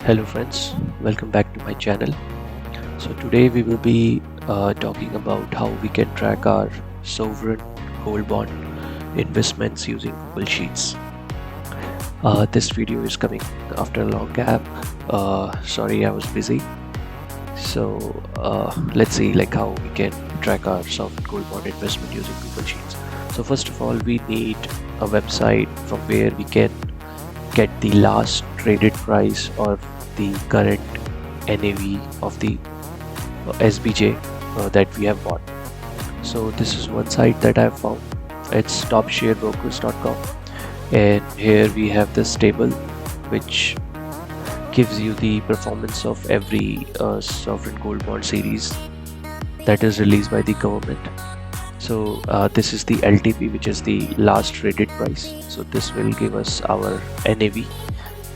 Hello friends, welcome back to my channel. So today we will be talking about how we can track our sovereign gold bond investments using Google Sheets. This video is coming after a long gap. Sorry, I was busy. So let's see how we can track our sovereign gold bond investment using Google Sheets. So first of all, we need a website from where we can get the last traded price or the current NAV of the SBJ that we have bought. So this is one site that I have found. It's topsharebrokers.com, and here we have this table which gives you the performance of every sovereign gold bond series that is released by the government. So this is the LTP, which is the last traded price. So this will give us our NAV,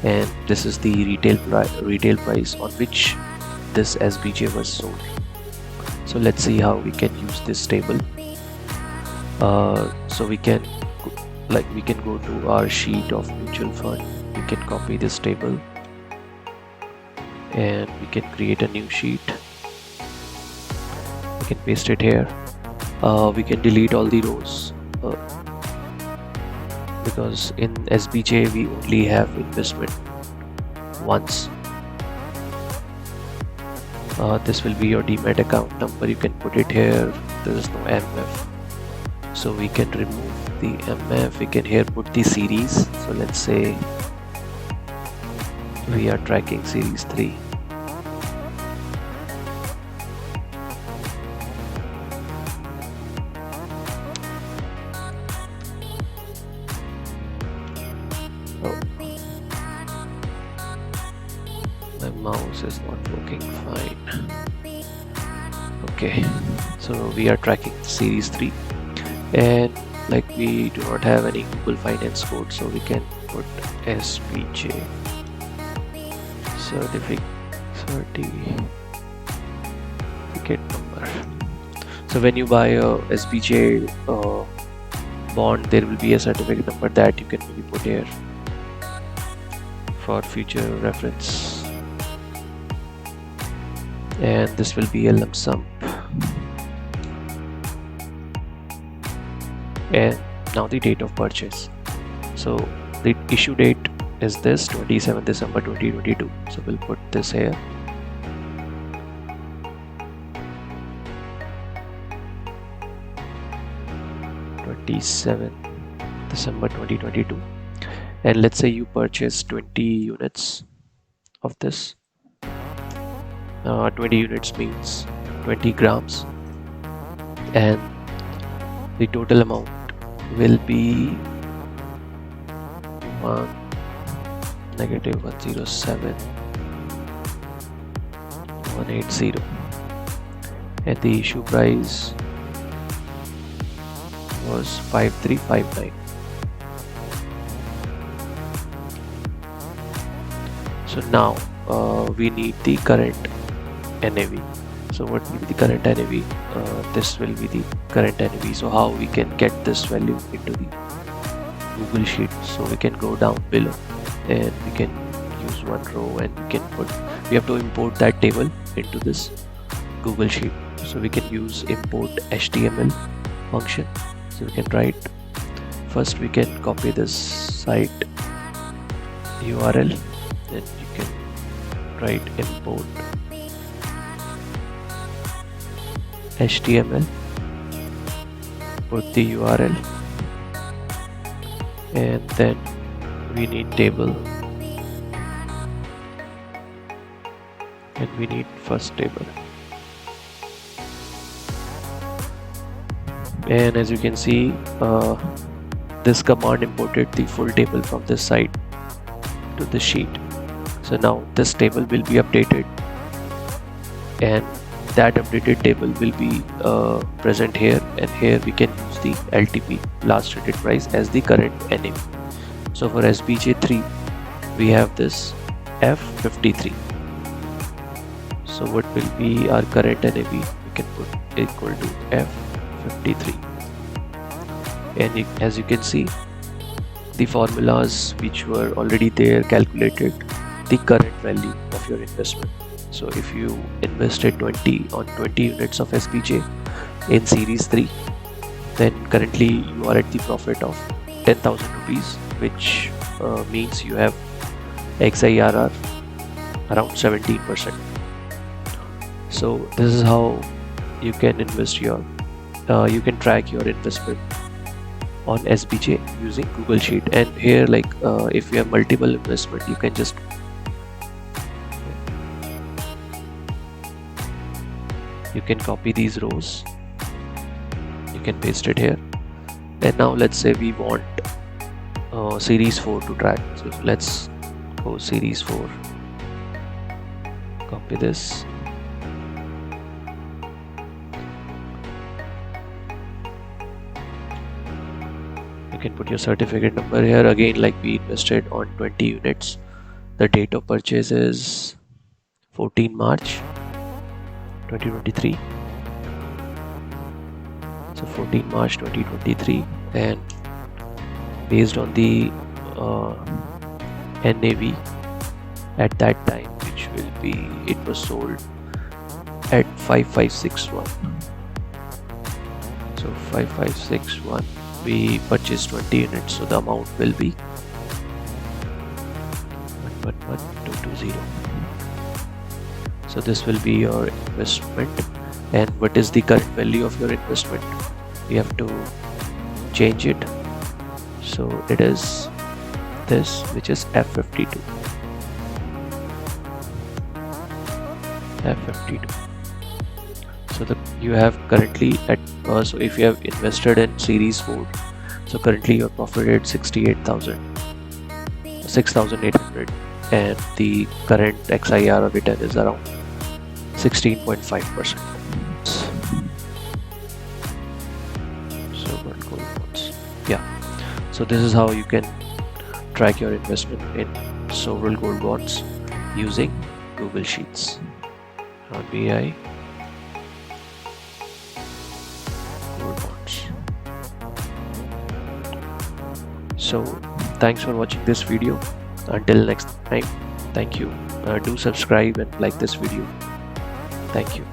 and this is the retail price on which this SBJ was sold. So let's see how we can use this table. So we can go to our sheet of mutual fund. We can copy this table and we can create a new sheet. We can paste it here. We can delete all the rows because in SBJ we only have investment once. This will be your demat account number. You can put it here. There is no MF, so we can remove the MF. We can here put the series. So let's say we are tracking series 3. My mouse is not working fine. Okay, so we are tracking series 3, and we do not have any Google Finance code, so we can put SBJ certificate number. So when you buy a SBJ bond, there will be a certificate number that you can maybe put here for future reference. And this will be a lump sum. And now the date of purchase. So the issue date is this 27 December 2022. So we'll put this here. December 2022, and let's say you purchase 20 units of this. 20 units means 20 grams, and the total amount will be -107,180, and the issue price was 5359. So now we need the current NAV. So what will be the current NAV? This will be the current NAV. So how we can get this value into the Google Sheet? So we can go down below and we can use one row, and we have to import that table into this Google Sheet. So we can use import HTML function. So we can write, first we can copy this site URL, then you can write import HTML, put the URL, and then we need table, and we need first table. And as you can see, this command imported the full table from this site to the sheet. So now this table will be updated, and that updated table will be present here, and here we can use the LTP, last traded price, as the current NAV. So for SBJ3 we have this F53. So what will be our current NAV? We can put equal to F53, and as you can see, the formulas which were already there calculated the current value of your investment. So if you invested 20 units of SBJ in series 3, then currently you are at the profit of 10,000 rupees, which means you have XIRR around 17%. So this is how you can you can track your investment on SBJ using Google Sheet. And here, like if you have multiple investment, you can just copy these rows, you can paste it here. And now let's say we want series 4 to track. So let's go series 4, copy this, you can put your certificate number here. Again, like we invested on 20 units, the date of purchase is 14 March 2023. So 14 March 2023, and based on the NAV at that time, which will be, it was sold at 5561. So 5561, we purchased 20 units, so the amount will be 111220. So this will be your investment. And what is the current value of your investment? You have to change it. So it is this, which is F52. So you have currently at so if you have invested in series 4, so currently your profit is 6,800, and the current XIRR return is around 16.5%. Yeah, so this is how you can track your investment in sovereign gold bonds using Google Sheets. RBI gold bonds. So thanks for watching this video. Until next time, thank you. Do subscribe and like this video. Thank you.